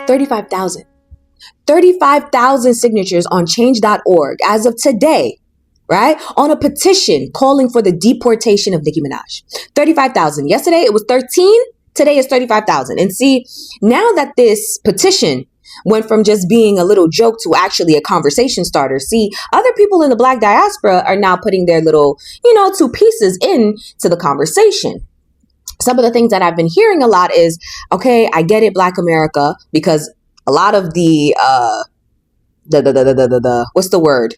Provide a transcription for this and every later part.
35,000. 35,000 signatures on change.org as of today, right? On a petition calling for the deportation of Nicki Minaj. 35,000. Yesterday it was 13. Today is 35,000. And see, now that this petition went from just being a little joke to actually a conversation starter, see, other people in the Black diaspora are now putting their little, 2 pieces into the conversation. Some of the things that I've been hearing a lot is, okay, I get it, Black America, because a lot of the what's the word?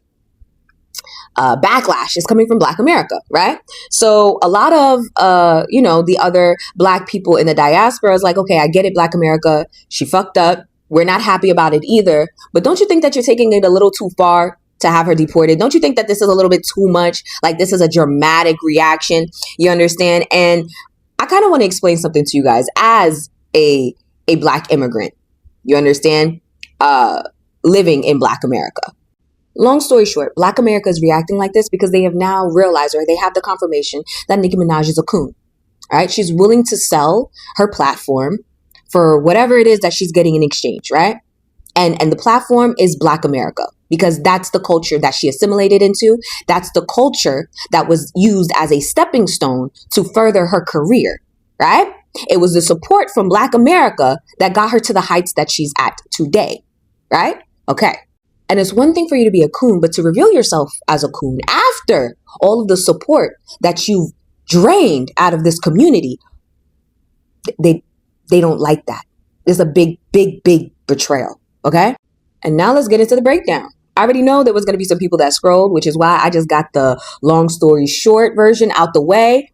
Backlash is coming from Black America, right? So a lot of, the other Black people in the diaspora is like, okay, I get it, Black America. She fucked up. We're not happy about it either. But don't you think that you're taking it a little too far to have her deported? Don't you think that this is a little bit too much? Like, this is a dramatic reaction. You understand? And I kind of want to explain something to you guys as a Black immigrant. You understand? Living in Black America. Long story short, Black America is reacting like this because they have now realized, or they have the confirmation that Nicki Minaj is a coon. All right. She's willing to sell her platform for whatever it is that she's getting in exchange. Right. And the platform is Black America, because that's the culture that she assimilated into. That's the culture that was used as a stepping stone to further her career. Right. It was the support from Black America that got her to the heights that she's at today. Right. Okay. And it's one thing for you to be a coon, but to reveal yourself as a coon after all of the support that you've drained out of this community, they don't like that. It's a big, big, big betrayal. Okay. And now let's get into the breakdown. I already know there was going to be some people that scrolled, which is why I just got the long story short version out the way.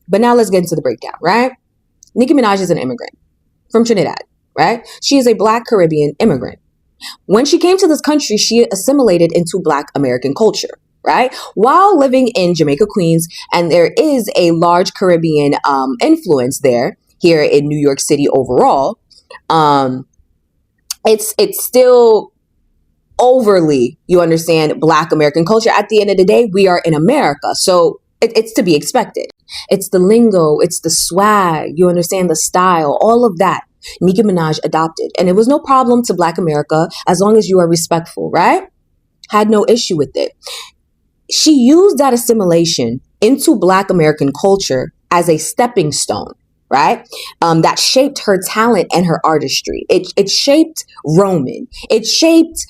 But now let's get into the breakdown, right? Nicki Minaj is an immigrant from Trinidad, right? She is a Black Caribbean immigrant. When she came to this country, she assimilated into Black American culture, right? While living in Jamaica, Queens, and there is a large Caribbean influence there, here in New York City overall, it's still overly, you understand, Black American culture. At the end of the day, we are in America, so it's to be expected. It's the lingo, it's the swag, you understand, the style, all of that. Nicki Minaj adopted. And it was no problem to Black America as long as you are respectful, right? Had no issue with it. She used that assimilation into Black American culture as a stepping stone, right? That shaped her talent and her artistry. It shaped Roman. It shaped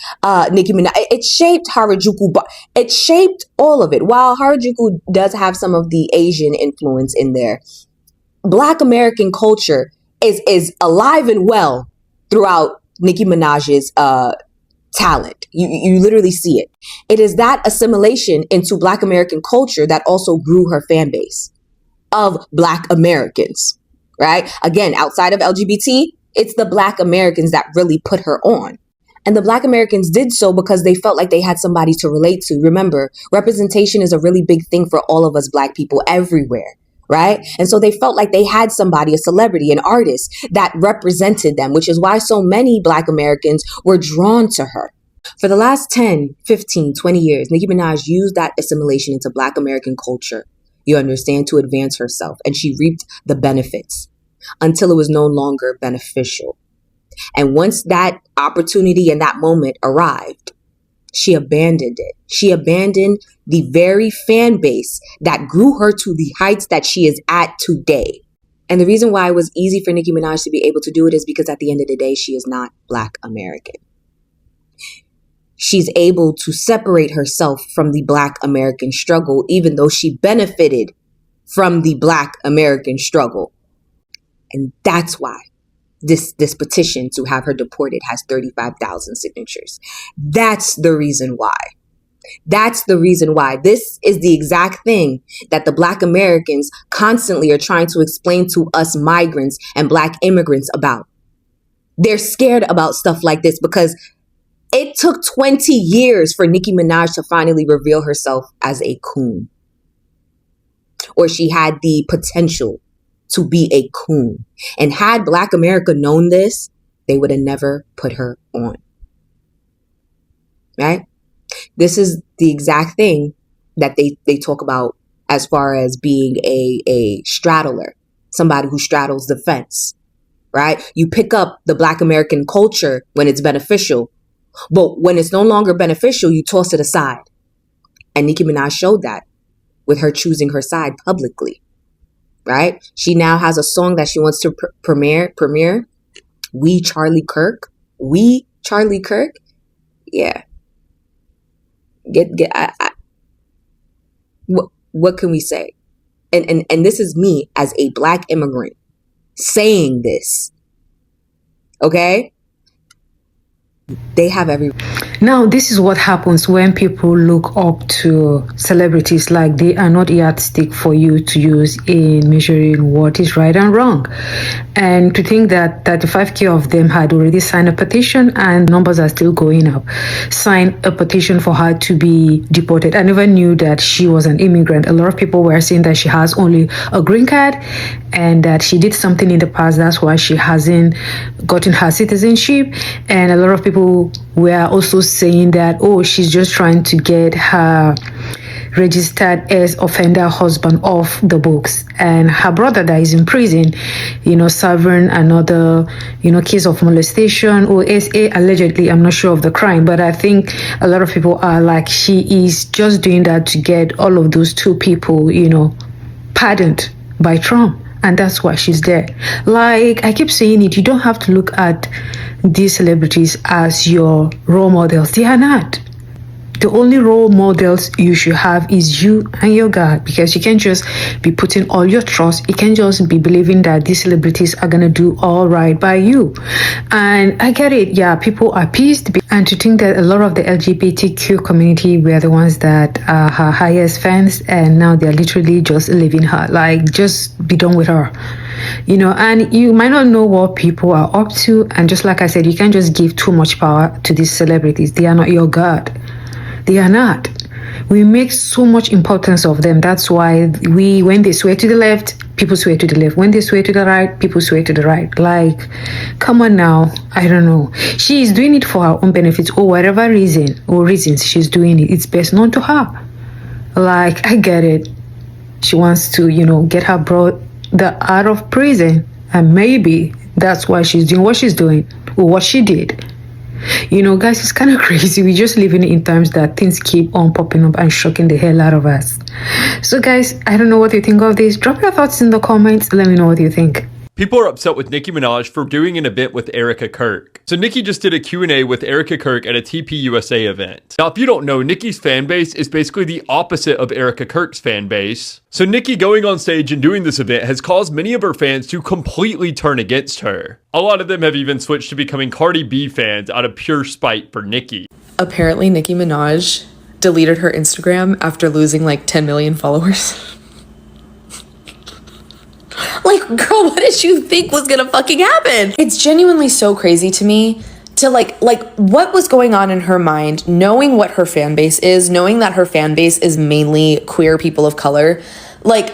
Nicki Minaj. It shaped Harajuku. It shaped all of it. While Harajuku does have some of the Asian influence in there, Black American culture is alive and well throughout Nicki Minaj's talent. You literally see it. It is that assimilation into Black American culture that also grew her fan base of Black Americans, right? Again, outside of LGBT, it's the Black Americans that really put her on. And the Black Americans did so because they felt like they had somebody to relate to. Remember, representation is a really big thing for all of us Black people everywhere. Right? And so they felt like they had somebody, a celebrity, an artist that represented them, which is why so many Black Americans were drawn to her. For the last 10, 15, 20 years, Nicki Minaj used that assimilation into Black American culture, you understand, to advance herself. And she reaped the benefits until it was no longer beneficial. And once that opportunity and that moment arrived, she abandoned it. She abandoned the very fan base that grew her to the heights that she is at today. And the reason why it was easy for Nicki Minaj to be able to do it is because at the end of the day, she is not Black American. She's able to separate herself from the Black American struggle, even though she benefited from the Black American struggle. And that's why this petition to have her deported has 35,000 signatures. That's the reason why. That's the reason why. This is the exact thing that the Black Americans constantly are trying to explain to us migrants and Black immigrants about. They're scared about stuff like this because it took 20 years for Nicki Minaj to finally reveal herself as a coon. Or she had the potential to be a coon. And had Black America known this, they would have never put her on. Right? This is the exact thing that they talk about as far as being a straddler, somebody who straddles the fence. right? You pick up the Black American culture when it's beneficial, but when it's no longer beneficial, you toss it aside. And Nicki Minaj showed that with her choosing her side publicly, right? She now has a song that she wants to premiere. We Charlie Kirk. Yeah. What can we say? And this is me as a Black immigrant saying this. Okay? They have every... Now, this is what happens when people look up to celebrities like they are not yardstick for you to use in measuring what is right and wrong. And to think that 35K of them had already signed a petition and numbers are still going up, signed a petition for her to be deported. I never knew that she was an immigrant. A lot of people were saying that she has only a green card and that she did something in the past. That's why she hasn't gotten her citizenship. And a lot of people were also saying that, oh, she's just trying to get her registered as offender husband off the books, and her brother that is in prison, serving another, case of molestation or SA allegedly. I'm not sure of the crime, but I think a lot of people are like, she is just doing that to get all of those two people, pardoned by Trump. And that's why she's there. Like I keep saying it, you don't have to look at these celebrities as your role models. They are not. The only role models you should have is you and your God, because you can't just be putting all your trust. You can't just be believing that these celebrities are going to do all right by you. And I get it. Yeah, people are pissed. And to think that a lot of the LGBTQ community were the ones that are her highest fans, and now they're literally just leaving her. Like, just be done with her. And you might not know what people are up to. And just like I said, you can't just give too much power to these celebrities. They are not your God. They are not. We make so much importance of them. That's why when they swear to the left, people swear to the left. When they swear to the right, people swear to the right. Like, come on now. I don't know. She is doing it for her own benefits or whatever reasons she's doing it. It's best known to her. Like, I get it. She wants to, get her brother out of prison. And maybe that's why she's doing what she's doing or what she did. Guys, it's kind of crazy. We're just living in times that things keep on popping up and shocking the hell out of us. So guys, I don't know what you think of this. Drop your thoughts in the comments. Let me know what you think. People are upset with Nicki Minaj for doing an event with Erica Kirk. So Nicki just did a Q&A with Erica Kirk at a TPUSA event. Now, if you don't know, Nicki's fan base is basically the opposite of Erica Kirk's fan base. So Nicki going on stage and doing this event has caused many of her fans to completely turn against her. A lot of them have even switched to becoming Cardi B fans out of pure spite for Nicki. Apparently, Nicki Minaj deleted her Instagram after losing like 10 million followers. Like, girl, what did you think was gonna fucking happen? It's genuinely so crazy to me to like what was going on in her mind, knowing what her fan base is, knowing that her fan base is mainly queer people of color. Like,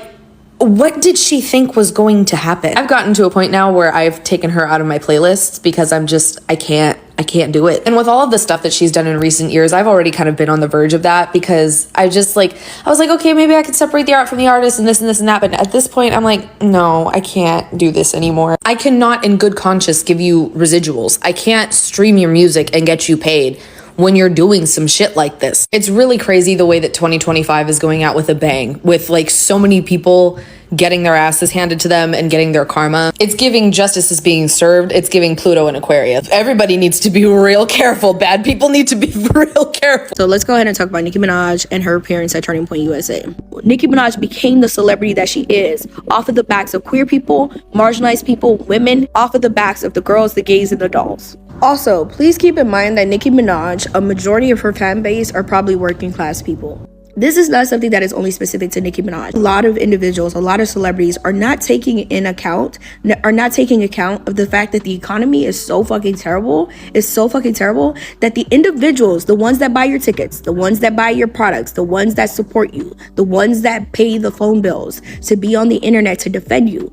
what did she think was going to happen? I've gotten to a point now where I've taken her out of my playlists because I can't do it. And with all of the stuff that she's done in recent years, I've already kind of been on the verge of that because I was like, okay, maybe I could separate the art from the artist and this and this and that. But at this point, I'm like, no, I can't do this anymore. I cannot in good conscience give you residuals. I can't stream your music and get you paid when you're doing some shit like this. It's really crazy the way that 2025 is going out with a bang, with like so many people getting their asses handed to them and getting their karma. It's giving justice is being served. It's giving Pluto and Aquarius. Everybody needs to be real careful. Bad people need to be real careful. So let's go ahead and talk about Nicki Minaj and her appearance at Turning Point USA. Nicki Minaj became the celebrity that she is off of the backs of queer people, marginalized people, women, off of the backs of the girls, the gays, and the dolls. Also, please keep in mind that Nicki Minaj, a majority of her fan base are probably working class people. This is not something that is only specific to Nicki Minaj. A lot of individuals, a lot of celebrities are not taking account of the fact that the economy is so fucking terrible, that the individuals, the ones that buy your tickets, the ones that buy your products, the ones that support you, the ones that pay the phone bills to be on the internet to defend you,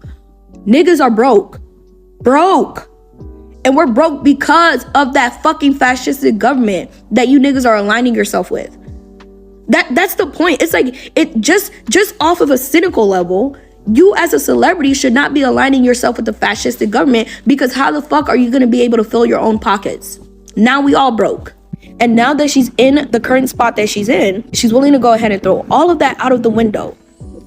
niggas are broke. And we're broke because of that fucking fascistic government that you niggas are aligning yourself with. That's the point. It's like, it just off of a cynical level, You as a celebrity should not be aligning yourself with the fascistic government, because how the fuck are you going to be able to fill your own pockets? Now we all broke. And now that she's in the current spot that she's in, she's willing to go ahead and throw all of that out of the window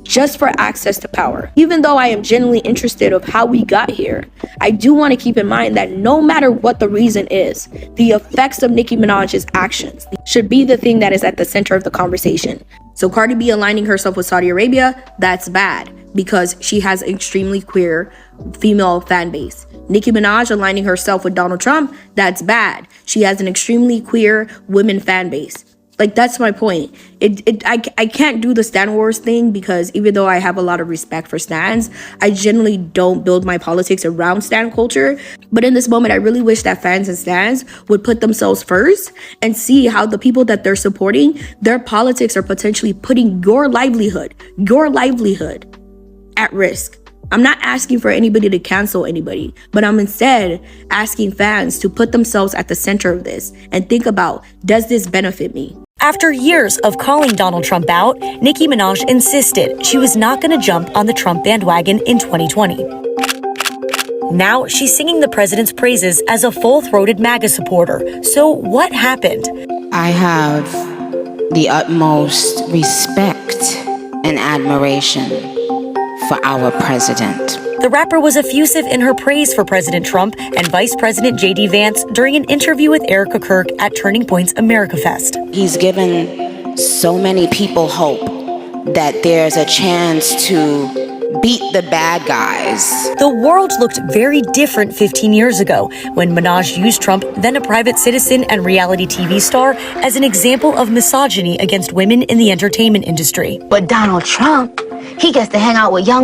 just for access to power. Even though I am genuinely interested of how we got here, I do want to keep in mind that no matter what the reason is, the effects of Nicki Minaj's actions should be the thing that is at the center of the conversation. So Cardi B aligning herself with Saudi Arabia, that's bad, because she has an extremely queer female fan base. Nicki Minaj aligning herself with Donald Trump, that's bad. She has an extremely queer women fan base. Like, that's my point. I can't do the Stan Wars thing, because even though I have a lot of respect for Stans, I generally don't build my politics around Stan culture. But in this moment, I really wish that fans and Stans would put themselves first and see how the people that they're supporting, their politics are potentially putting your livelihood at risk. I'm not asking for anybody to cancel anybody, but I'm instead asking fans to put themselves at the center of this and think about, does this benefit me? After years of calling Donald Trump out, Nicki Minaj insisted she was not going to jump on the Trump bandwagon in 2020. Now she's singing the president's praises as a full-throated MAGA supporter. So what happened? I have the utmost respect and admiration for our president. The rapper was effusive in her praise for President Trump and Vice President J.D. Vance during an interview with Erica Kirk at Turning Point's America Fest. He's given so many people hope that there's a chance to beat the bad guys. The world looked very different 15 years ago when Minaj used Trump, then a private citizen and reality TV star, as an example of misogyny against women in the entertainment industry. But Donald Trump, he gets to hang out with young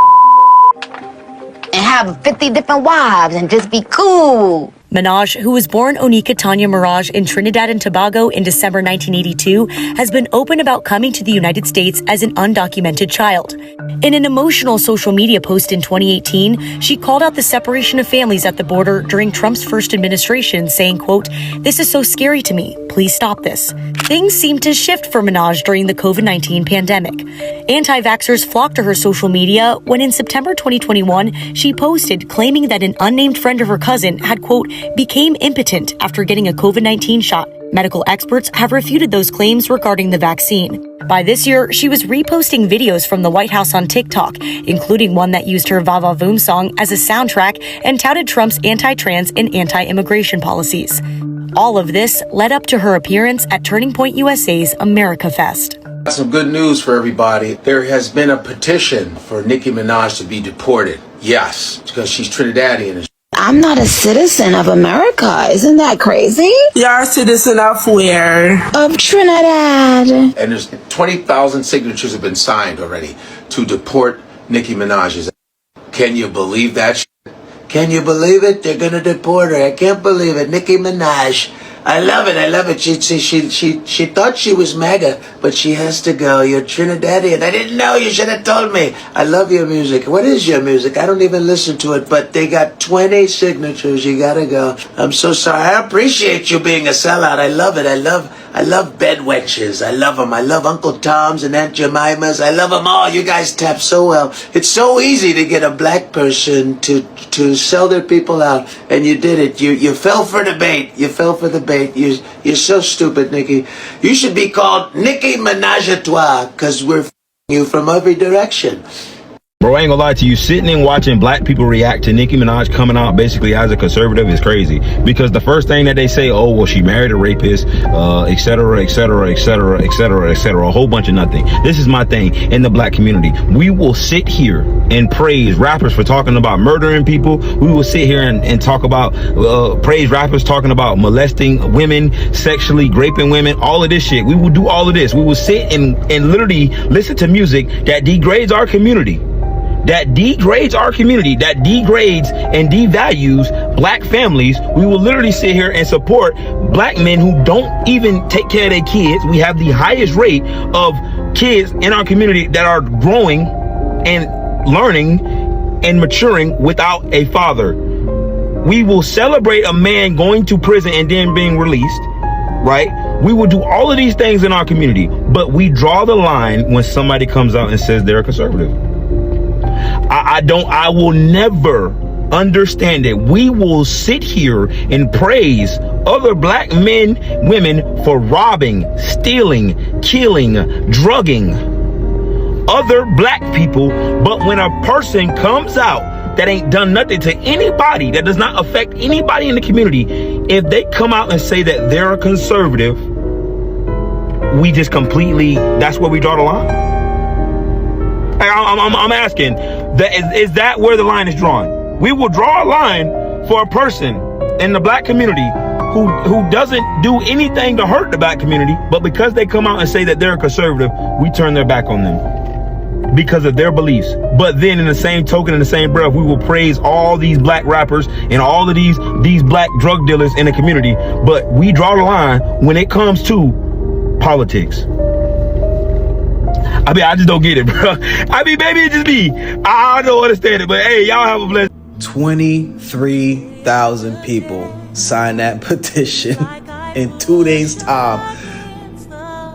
and have 50 different wives and just be cool. Minaj, who was born Onika Tanya Mirage in Trinidad and Tobago in December 1982, has been open about coming to the United States as an undocumented child. In an emotional social media post in 2018, she called out the separation of families at the border during Trump's first administration, saying, quote, "This is so scary to me. Please stop this." Things seemed to shift for Minaj during the COVID-19 pandemic. Anti-vaxxers flocked to her social media when in September 2021, she posted claiming that an unnamed friend of her cousin had, quote, became impotent after getting a COVID-19 shot. Medical experts have refuted those claims regarding the vaccine. By this year, she was reposting videos from the White House on TikTok, including one that used her Va Va Voom song as a soundtrack and touted Trump's anti-trans and anti-immigration policies. All of this led up to her appearance at Turning Point USA's America Fest. Some good news for everybody. There has been a petition for Nicki Minaj to be deported. Yes, because she's Trinidadian. I'm not a citizen of America. Isn't that crazy? You're a citizen of where? Of Trinidad. And there's 20,000 signatures have been signed already to deport Nicki Minaj. Can you believe that shit? Can you believe it? They're gonna deport her. I can't believe it. Nicki Minaj. I love it. I love it. She thought she was MAGA, but she has to go. You're Trinidadian. I didn't know. You should have told me. I love your music. What is your music? I don't even listen to it, but they got 20 signatures. You gotta go. I'm so sorry. I appreciate you being a sellout. I love it. I love bed wenches. I love them. I love Uncle Tom's and Aunt Jemima's. I love them all. You guys tap so well. It's so easy to get a black person to sell their people out, and you did it. You fell for the bait. You fell for the bait. You're so stupid, Nicki. You should be called Nicki Minaj-a-toi, because we're you from every direction. Bro, I ain't gonna lie to you, sitting and watching black people react to Nicki Minaj coming out basically as a conservative is crazy. Because the first thing that they say, oh, well, she married a rapist, et cetera, et cetera, et cetera, et cetera, et cetera, a whole bunch of nothing. This is my thing in the black community. We will sit here and praise rappers for talking about murdering people. We will sit here and talk about, praise rappers talking about molesting women, sexually raping women, all of this shit. We will do all of this. We will sit and literally listen to music that degrades our community. That degrades our community, that degrades and devalues black families. We will literally sit here and support black men who don't even take care of their kids. We have the highest rate of kids in our community that are growing and learning and maturing without a father. We will celebrate a man going to prison and then being released, right? We will do all of these things in our community, but we draw the line when somebody comes out and says they're a conservative. I will never understand it. We will sit here and praise other black men, women for robbing, stealing, killing, drugging other black people. But when a person comes out that ain't done nothing to anybody, that does not affect anybody in the community, if they come out and say that they're a conservative, we just completely, that's where we draw the line. I'm asking, is that where the line is drawn? We will draw a line for a person in the black community who doesn't do anything to hurt the black community, but because they come out and say that they're a conservative, we turn their back on them because of their beliefs. But then in the same token, in the same breath, we will praise all these black rappers and all of these black drug dealers in the community. But we draw the line when it comes to politics. I mean, I just don't get it, bro. I mean, maybe it just me. I don't understand it, but hey, y'all have a blessed 23,000 people signed that petition in 2 days' time,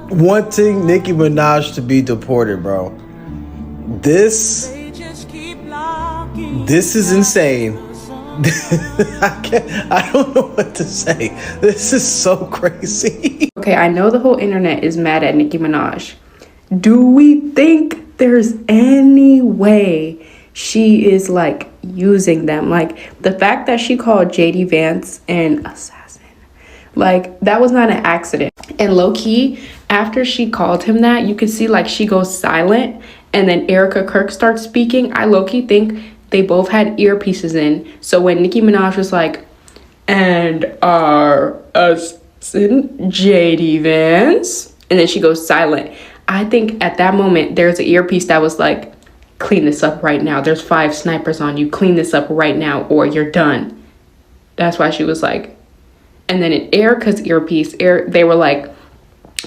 wanting Nicki Minaj to be deported, bro. This is insane. I don't know what to say. This is so crazy. Okay, I know the whole internet is mad at Nicki Minaj. Do we think there's any way she is like using them? Like the fact that she called JD Vance an assassin, like that was not an accident. And low key, after she called him that, you could see like she goes silent and then Erica Kirk starts speaking. I low key think they both had earpieces in. So when Nicki Minaj was like, and our assassin JD Vance, and then she goes silent, I think at that moment there's an earpiece that was like, clean this up right now. There's 5 snipers on you. Clean this up right now or you're done. That's why she was like, and then in Erica's earpiece, they were like,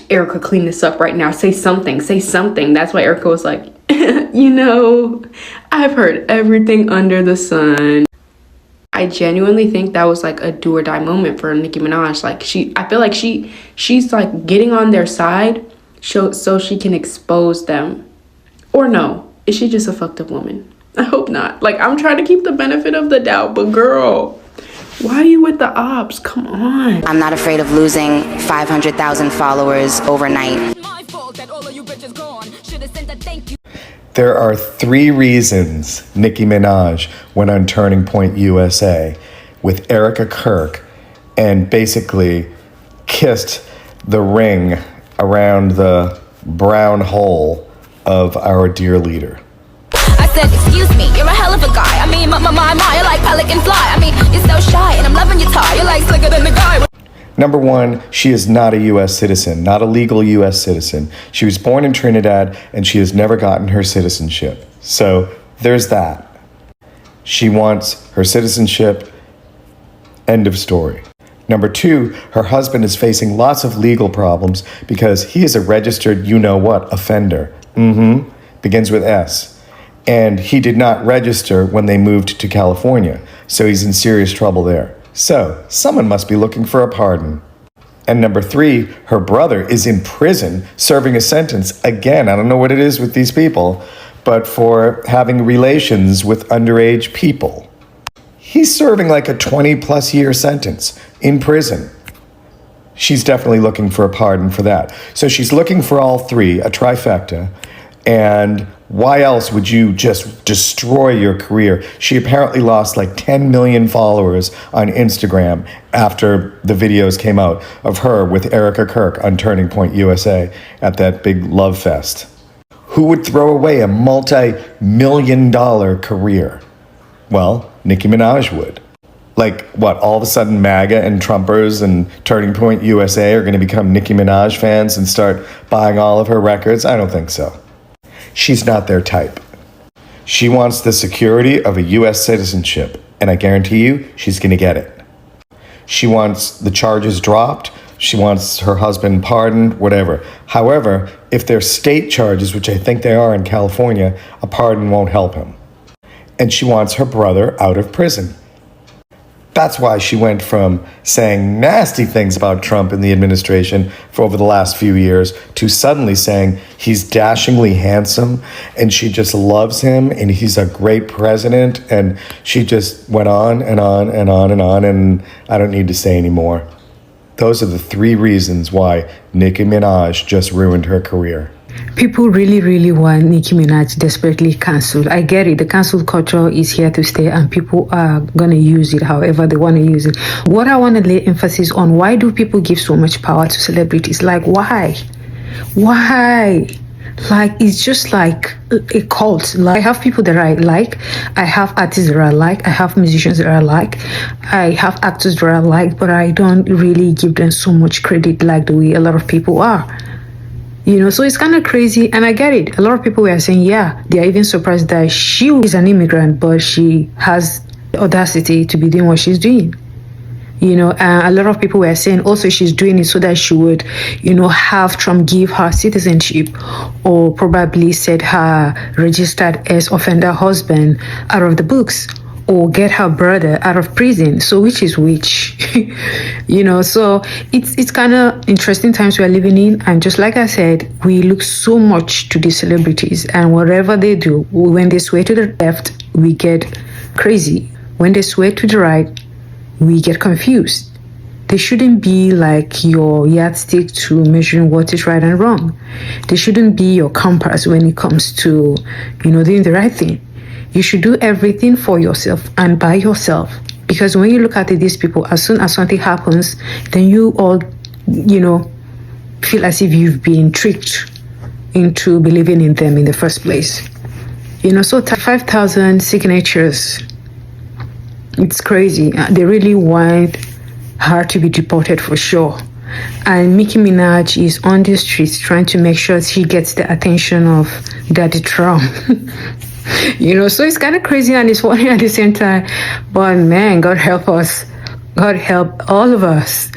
Erica, clean this up right now. Say something. Say something. That's why Erica was like, you know, I've heard everything under the sun. I genuinely think that was like a do or die moment for Nicki Minaj. Like I feel like she's like getting on their side so she can expose them. Or no, is she just a fucked up woman? I hope not. Like, I'm trying to keep the benefit of the doubt, but girl, why are you with the ops? Come on. I'm not afraid of losing 500,000 followers overnight. There are 3 reasons Nicki Minaj went on Turning Point USA with Erica Kirk and basically kissed the ring around the brown hole of our dear leader. I said, excuse me, you're a hell of a guy. I mean, you're like pelican fly. I mean, you're so shy and I'm loving your tie. You're like slicker than the guy. Number 1, she is not a U.S. citizen, not a legal U.S. citizen. She was born in Trinidad and she has never gotten her citizenship. So there's that. She wants her citizenship. End of story. Number 2, her husband is facing lots of legal problems because he is a registered you-know-what offender. Begins with S. And he did not register when they moved to California, so he's in serious trouble there. So, someone must be looking for a pardon. And number 3, her brother is in prison serving a sentence, again, I don't know what it is with these people, but for having relations with underage people. He's serving like a 20-plus year sentence in prison. She's definitely looking for a pardon for that. So she's looking for all 3, a trifecta. And why else would you just destroy your career? She apparently lost like 10 million followers on Instagram after the videos came out of her with Erica Kirk on Turning Point USA at that big love fest. Who would throw away a multi-million-dollar career? Well, Nicki Minaj would. Like, what, all of a sudden MAGA and Trumpers and Turning Point USA are going to become Nicki Minaj fans and start buying all of her records? I don't think so. She's not their type. She wants the security of a U.S. citizenship, and I guarantee you, she's going to get it. She wants the charges dropped. She wants her husband pardoned, whatever. However, if they're state charges, which I think they are in California, a pardon won't help him. And she wants her brother out of prison. That's why she went from saying nasty things about Trump and the administration for over the last few years to suddenly saying he's dashingly handsome and she just loves him and he's a great president. And she just went on and on and on and on, and I don't need to say anymore. Those are the 3 reasons why Nicki Minaj just ruined her career. People really, really want Nicki Minaj desperately cancelled. I get it. The cancel culture is here to stay and people are going to use it however they want to use it. What I want to lay emphasis on, why do people give so much power to celebrities? Like, why? Why? Like, it's just like a cult. Like, I have people that I like. I have artists that I like. I have musicians that I like. I have actors that I like, but I don't really give them so much credit like the way a lot of people are. You know, so it's kind of crazy, and I get it. A lot of people were saying, yeah, they are even surprised that she is an immigrant, but she has the audacity to be doing what she's doing. You know, a lot of people were saying also she's doing it so that she would, you know, have Trump give her citizenship or probably set her registered as offender husband out of the books, or get her brother out of prison. So which is which? You know, so it's kind of interesting times we are living in. And just like I said, we look so much to these celebrities, and whatever they do, when they sway to the left, we get crazy. When they sway to the right, we get confused. They shouldn't be like your yardstick to measuring what is right and wrong. They shouldn't be your compass when it comes to, you know, doing the right thing. You should do everything for yourself and by yourself. Because when you look at these people, as soon as something happens, then you all, you know, feel as if you've been tricked into believing in them in the first place. You know, so 5,000 signatures. It's crazy. They really want her to be deported for sure. And Nicki Minaj is on the streets trying to make sure she gets the attention of Daddy Trump. You know, so it's kind of crazy and it's funny at the same time. But man, God help us. God help all of us.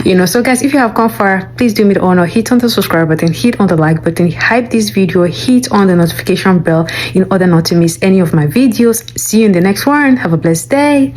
You know, so guys, if you have come far, please do me the honor, hit on the subscribe button, hit on the like button, hype this video, hit on the notification bell in order not to miss any of my videos. See you in the next one. Have a blessed day.